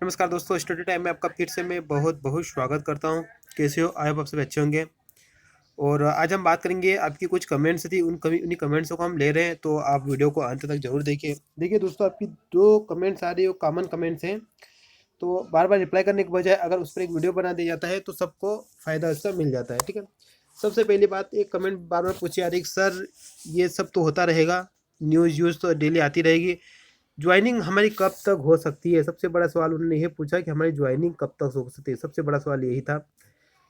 नमस्कार दोस्तों, study time में आपका फिर से मैं बहुत बहुत स्वागत करता हूं। कैसे हो? आई होप आप सब अच्छे होंगे। और आज हम बात करेंगे, आपकी कुछ कमेंट्स थी, उन्हीं कमेंट्सों को हम ले रहे हैं, तो आप वीडियो को अंत तक जरूर देखिए। देखिए दोस्तों, आपकी दो कमेंट्स आ रही हो, कॉमन कमेंट्स हैं, तो बार बार रिप्लाई करने के बजाय अगर उस पर एक वीडियो बना दिया जाता है तो सबको फ़ायदा उसका मिल जाता है। ठीक है, सबसे पहली बात, एक कमेंट बार बार पूछी आ रही है कि सर ये सब तो होता रहेगा, न्यूज़ यूज़ तो डेली आती रहेगी, ज्वाइनिंग हमारी कब तक हो सकती है? सबसे बड़ा सवाल उन्होंने ये पूछा कि हमारी ज्वाइनिंग कब तक हो सकती है। सबसे बड़ा सवाल यही था।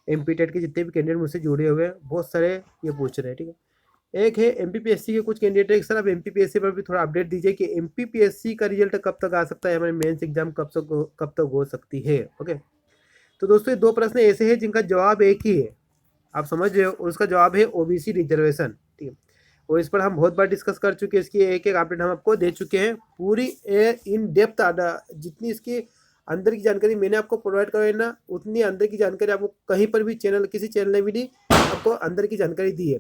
एमपी टेट के जितने भी कैंडिडेट मुझसे जुड़े हुए हैं, बहुत सारे ये पूछ रहे हैं। ठीक है, एक है एमपीपीएससी के कुछ कैंडिडेट है, सर आप एमपीपीएससी पर भी थोड़ा अपडेट दीजिए कि एमपीपीएससी का रिजल्ट कब तक आ सकता है, हमारे मेंस एग्जाम कब तक हो सकती है। ओके, तो दोस्तों ये दो प्रश्न ऐसे हैं जिनका जवाब एक ही है, आप समझ रहे हो, और उसका जवाब है ओबीसी रिजर्वेशन। ठीक है, और इस पर हम बहुत बार डिस्कस कर चुके हैं, इसकी एक एक अपडेट हम आपको दे चुके हैं, पूरी इन डेप्थ जितनी इसकी अंदर की जानकारी मैंने आपको प्रोवाइड करवाई ना, उतनी अंदर की जानकारी आपको कहीं पर भी किसी चैनल ने भी नहीं आपको अंदर की जानकारी दी है,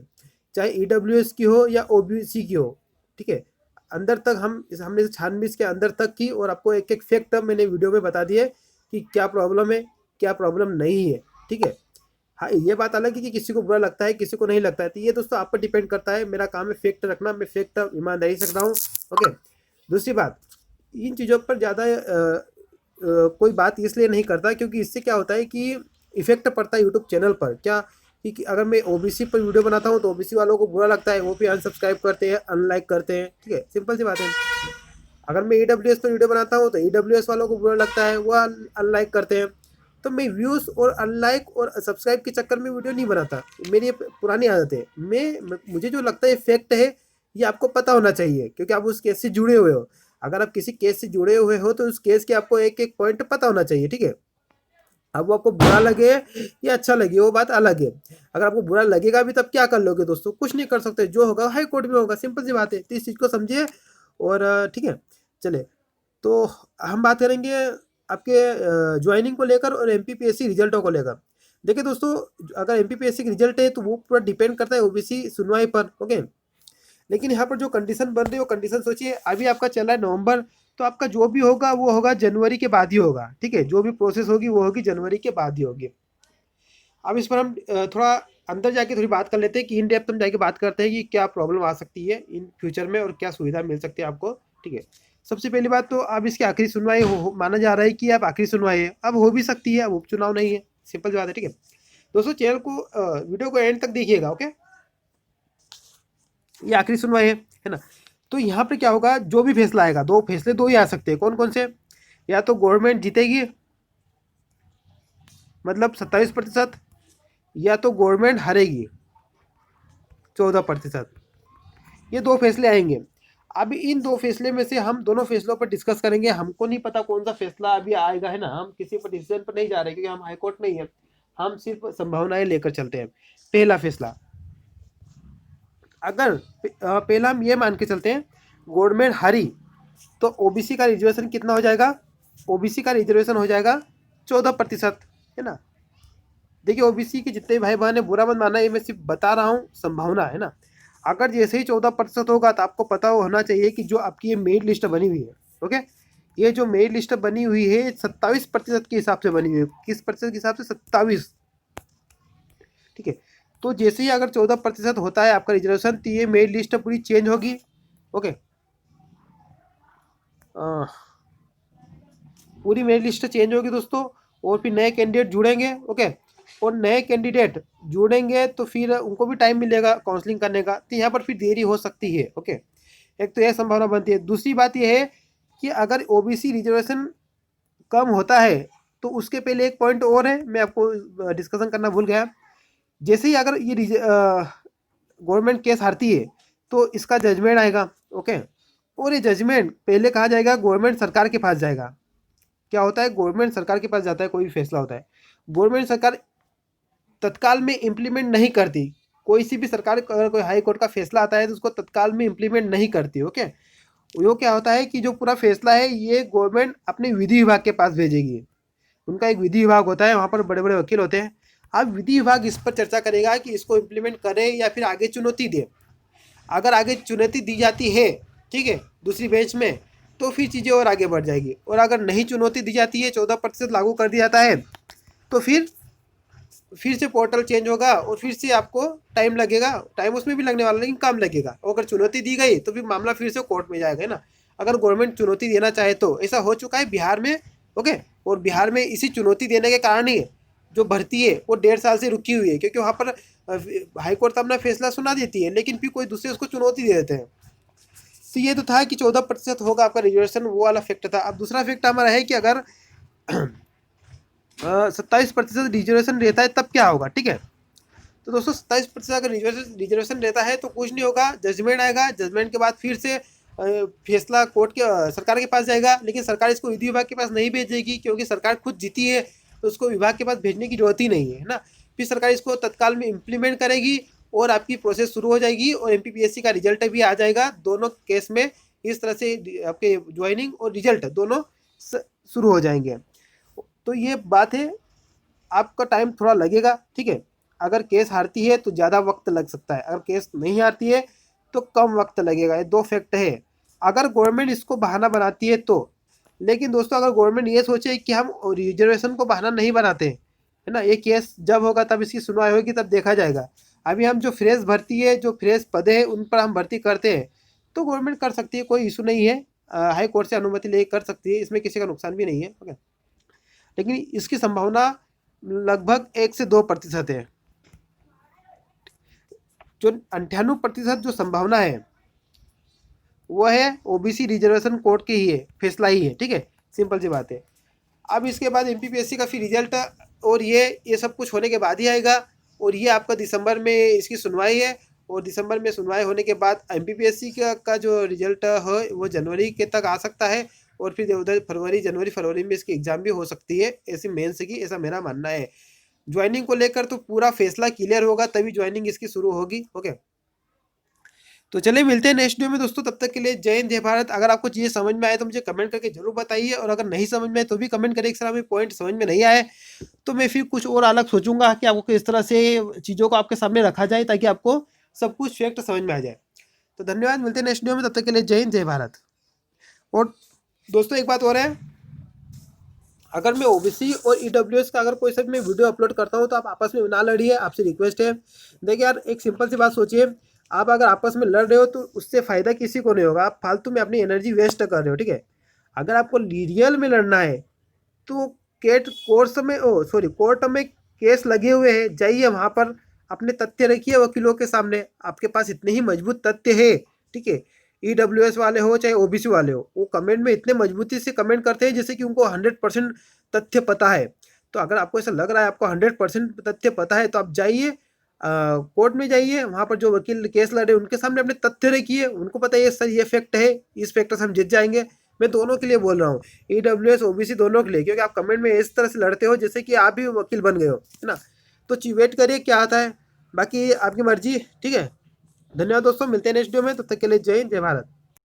चाहे ईडब्ल्यूएस की हो या ओबीसी की हो। ठीक है, अंदर तक हमने छानबीन के अंदर तक की, और आपको एक एक फैक्ट मैंने वीडियो में बता दिए कि क्या प्रॉब्लम है, क्या प्रॉब्लम नहीं है। ठीक है, हाँ ये बात अलग है कि किसी को बुरा लगता है, किसी को नहीं लगता है, तो ये दोस्तों आप पर डिपेंड करता है। मेरा काम है फैक्ट रखना, मैं फैक्ट ईमानदारी से रख रहा हूँ। ओके, दूसरी बात, इन चीज़ों पर ज़्यादा कोई बात इसलिए नहीं करता क्योंकि इससे क्या होता है कि इफेक्ट पड़ता है यूट्यूब चैनल पर। क्या कि अगर मैं ओबीसी पर वीडियो बनाता हूँ तो ओबीसी वालों को बुरा लगता है, वो भी अनसब्सक्राइब करते हैं, अनलाइक करते हैं। ठीक है, सिंपल सी बात है। अगर मैं ईडब्ल्यूएस पर वीडियो बनाता हूँ तो ईडब्ल्यूएस वालों को बुरा लगता है, वो अनलाइक करते हैं। तो मैं व्यूज़ और अनलाइक और सब्सक्राइब के चक्कर में वीडियो नहीं बनाता, मेरी ये पुरानी आदत है। मुझे जो लगता है फैक्ट है, ये आपको पता होना चाहिए क्योंकि आप उस केस से जुड़े हुए हो। अगर आप किसी केस से जुड़े हुए हो तो उस केस के आपको एक एक पॉइंट पता होना चाहिए। ठीक है, अब वो आपको बुरा लगे या अच्छा लगे वो बात अलग है। अगर आपको बुरा लगेगा भी तब क्या कर लोगे दोस्तों? कुछ नहीं कर सकते, जो होगा हाई कोर्ट में होगा, सिंपल सी बात है। तो इस चीज़ को समझिए। और ठीक है, चले तो हम बात करेंगे आपके ज्वाइनिंग को लेकर और एमपीपीएससी रिजल्टों को लेकर। देखिए दोस्तों, अगर एमपीपीएससी की रिजल्ट है तो वो पूरा डिपेंड करता है ओबीसी सुनवाई पर। ओके, लेकिन यहाँ पर जो कंडीशन बन रही है वो कंडीशन सोचिए, अभी आपका चल रहा है नवंबर, तो आपका जो भी होगा वो होगा जनवरी के बाद ही होगा। ठीक है, जो भी प्रोसेस होगी वो होगी जनवरी के बाद ही होगी। अब इस पर हम थोड़ा अंदर जाके थोड़ी बात कर लेते हैं कि इन डेप्थ हम जाके बात करते हैं कि क्या प्रॉब्लम आ सकती है इन फ्यूचर में और क्या सुविधा मिल सकती है आपको। ठीक है, सबसे पहली बात तो अब इसकी आखिरी सुनवाई माना जा रहा है कि अब आखिरी सुनवाई है, अब हो भी सकती है, अब उपचुनाव नहीं है, सिंपल सी बात है। ठीक है दोस्तों, चैनल को वीडियो को एंड तक देखिएगा। ओके, ये आखिरी सुनवाई है ना। तो यहाँ पे क्या होगा, जो भी फैसला आएगा, दो फैसले दो ही आ सकते हैं। कौन कौन से? या तो गवर्नमेंट जीतेगी, मतलब 27%, या तो गवर्नमेंट हारेगी 14%। ये दो फैसले आएंगे। अभी इन दो फैसले में से हम दोनों फैसलों पर डिस्कस करेंगे। हमको नहीं पता कौन सा फैसला अभी आएगा, है ना, हम किसी पर डिसीजन पर नहीं जा रहे क्योंकि हम हाईकोर्ट नहीं है, हम सिर्फ संभावनाएं लेकर चलते हैं। पहला फैसला, अगर पहला हम ये मान के चलते हैं गवर्नमेंट हारी तो ओबीसी का रिजर्वेशन कितना हो जाएगा? ओबीसी का रिजर्वेशन हो जाएगा 14%, है ना। देखिए, ओबीसी के जितने भाई बहन है, बुरा मत मानना, ये मैं सिर्फ बता रहा हूँ, संभावना है ना। अगर जैसे ही 14% होगा तो आपको पता होना चाहिए कि जो आपकी ये मेरिट लिस्ट बनी हुई है, ओके, ये जो मेरिट लिस्ट बनी हुई है 27% के हिसाब से बनी हुई है। किस प्रतिशत के हिसाब से? 27। ठीक है, तो जैसे ही अगर 14% होता है आपका रिजर्वेशन, तो ये मेरिट लिस्ट पूरी चेंज होगी। ओके, पूरी मेरिट लिस्ट चेंज होगी दोस्तों, और फिर नए कैंडिडेट जुड़ेंगे। ओके, और नए कैंडिडेट जुड़ेंगे तो फिर उनको भी टाइम मिलेगा काउंसलिंग करने का, तो यहाँ पर फिर देरी हो सकती है। ओके, एक तो यह संभावना बनती है। दूसरी बात यह है कि अगर ओबीसी रिजर्वेशन कम होता है तो उसके पहले एक पॉइंट और है, मैं आपको डिस्कशन करना भूल गया। जैसे ही अगर ये गवर्नमेंट केस हारती है तो इसका जजमेंट आएगा। ओके, और ये जजमेंट पहले कहा जाएगा गवर्नमेंट सरकार के पास जाएगा। क्या होता है, गवर्नमेंट सरकार के पास जाता है, कोई भी फैसला होता है, गवर्नमेंट सरकार तत्काल में इम्प्लीमेंट नहीं करती। कोई सी भी सरकार अगर कोई हाई कोर्ट का फैसला आता है तो उसको तत्काल में इम्प्लीमेंट नहीं करती। ओके, वो क्या होता है कि जो पूरा फैसला है ये गवर्नमेंट अपने विधि विभाग के पास भेजेगी। उनका एक विधि विभाग होता है, वहाँ पर बड़े बड़े वकील होते हैं। अब विधि विभाग इस पर चर्चा करेगा कि इसको इम्प्लीमेंट करे या फिर आगे चुनौती दे। अगर आगे चुनौती दी जाती है, ठीक है, दूसरी बेंच में, तो फिर चीज़ें और आगे बढ़ जाएगी। और अगर नहीं चुनौती दी जाती है, 14% लागू कर दिया जाता है, तो फिर से पोर्टल चेंज होगा और फिर से आपको टाइम लगेगा, टाइम उसमें भी लगने वाला लेकिन कम लगेगा। और अगर चुनौती दी गई तो फिर मामला फिर से कोर्ट में जाएगा, है ना। अगर गवर्नमेंट चुनौती देना चाहे तो ऐसा हो चुका है बिहार में, ओके। और बिहार में इसी चुनौती देने के कारण ही जो भर्ती है वो 1.5 साल से रुकी हुई है, क्योंकि वहाँ पर हाईकोर्ट अपना फैसला सुना देती है लेकिन फिर कोई दूसरे उसको चुनौती दे देते हैं। तो ये तो था कि 14% होगा आपका रिजर्वेशन, वो वाला फैक्ट था। अब दूसरा फैक्ट हमारा है कि अगर 27% रिजर्वेशन रहता है तब क्या होगा, ठीक है। तो दोस्तों 27% अगर रिजर्वेशन रहता है तो कुछ नहीं होगा, जजमेंट आएगा, जजमेंट के बाद फिर से फैसला कोर्ट के सरकार के पास जाएगा, लेकिन सरकार इसको विधि विभाग के पास नहीं भेजेगी क्योंकि सरकार खुद जीती है, तो उसको विभाग के पास भेजने की जरूरत ही नहीं है ना। फिर सरकार इसको तत्काल में इम्प्लीमेंट करेगी और आपकी प्रोसेस शुरू हो जाएगी और एमपीपीएससी का रिजल्ट भी आ जाएगा। दोनों केस में इस तरह से आपके ज्वाइनिंग और रिजल्ट दोनों शुरू हो जाएंगे। तो ये बात है, आपका टाइम थोड़ा लगेगा, ठीक है। अगर केस हारती है तो ज़्यादा वक्त लग सकता है, अगर केस नहीं हारती है तो कम वक्त लगेगा। ये दो फैक्ट है अगर गवर्नमेंट इसको बहाना बनाती है तो। लेकिन दोस्तों अगर गवर्नमेंट ये सोचे कि हम रिजर्वेशन को बहाना नहीं बनाते, है ना, ये केस जब होगा तब इसकी सुनवाई होगी तब देखा जाएगा। अभी हम जो फ्रेश भर्ती है, जो फ्रेश पदे हैं उन पर हम भर्ती करते हैं तो गवर्नमेंट कर सकती है, कोई इशू नहीं है। हाई कोर्ट से अनुमति ले कर सकती है, इसमें किसी का नुकसान भी नहीं है, ओके। लेकिन इसकी संभावना लगभग 1 से 2% है। जो 98% जो संभावना है वो है ओबीसी रिजर्वेशन कोर्ट के ही है, फैसला ही है, ठीक है। सिंपल सी बात है। अब इसके बाद एमपीपीएससी का फिर रिजल्ट और ये सब कुछ होने के बाद ही आएगा। और ये आपका दिसंबर में इसकी सुनवाई है और दिसंबर में सुनवाई होने के बाद एमपीपीएससी का जो रिजल्ट है वो जनवरी के तक आ सकता है। और फिर उधर फरवरी में इसकी एग्जाम भी हो सकती है, ऐसी मेंस की, ऐसा मेरा मानना है। ज्वाइनिंग को लेकर तो पूरा फैसला क्लियर होगा तभी ज्वाइनिंग इसकी शुरू होगी, ओके। तो चलिए मिलते हैं नेक्स्ट वीडियो में दोस्तों, तब तक के लिए जय हिंद जय भारत। अगर आपको चीज़ें समझ में आए तो मुझे कमेंट करके जरूर बताइए, और अगर नहीं समझ में आए तो भी कमेंट करिए। सर हमें पॉइंट समझ में नहीं आए तो मैं फिर कुछ और अलग सोचूंगा कि आपको किस तरह से चीज़ों को आपके सामने रखा जाए ताकि आपको सब कुछ फैक्ट समझ में आ जाए। तो धन्यवाद, मिलते हैं नेक्स्ट वीडियो में, तब तक के लिए जय हिंद जय भारत। और दोस्तों एक बात और है, अगर मैं ओबीसी और ईडब्ल्यूएस का अगर कोई सब मैं वीडियो अपलोड करता हूँ तो आप आपस में ना लड़िए, आपसे रिक्वेस्ट है। देखिए यार, एक सिंपल सी बात सोचिए, आप अगर आपस में लड़ रहे हो तो उससे फ़ायदा किसी को नहीं होगा, आप फालतू में अपनी एनर्जी वेस्ट कर रहे हो, ठीक है। अगर आपको रियल में लड़ना है तो कोर्ट में केस लगे हुए हैं, जाइए वहाँ पर अपने तथ्य रखिए वकीलों के सामने, आपके पास इतने ही मजबूत तथ्य है, ठीक है। ईडब्ल्यूएस वाले हो चाहे ओबीसी वाले हो, वो कमेंट में इतने मजबूती से कमेंट करते हैं जैसे कि उनको 100% तथ्य पता है। तो अगर आपको ऐसा लग रहा है आपको 100% तथ्य पता है तो आप जाइए कोर्ट में, जाइए वहाँ पर जो वकील केस लड़े उनके सामने अपने तथ्य रखिए, उनको पता है सर ये फैक्ट है, इस फैक्टर से हम जीत जाएंगे। मैं दोनों के लिए बोल रहा हूँ, ईडब्ल्यूएस ओबीसी दोनों के लिए, क्योंकि आप कमेंट में इस तरह से लड़ते हो जैसे कि आप भी वकील बन गए हो, है ना। तो वेट करिए क्या आता है, बाकी आपकी मर्जी, ठीक है। धन्यवाद दोस्तों, मिलते हैं नेक्स्ट वीडियो में, तब तक के लिए जय हिंद जय भारत।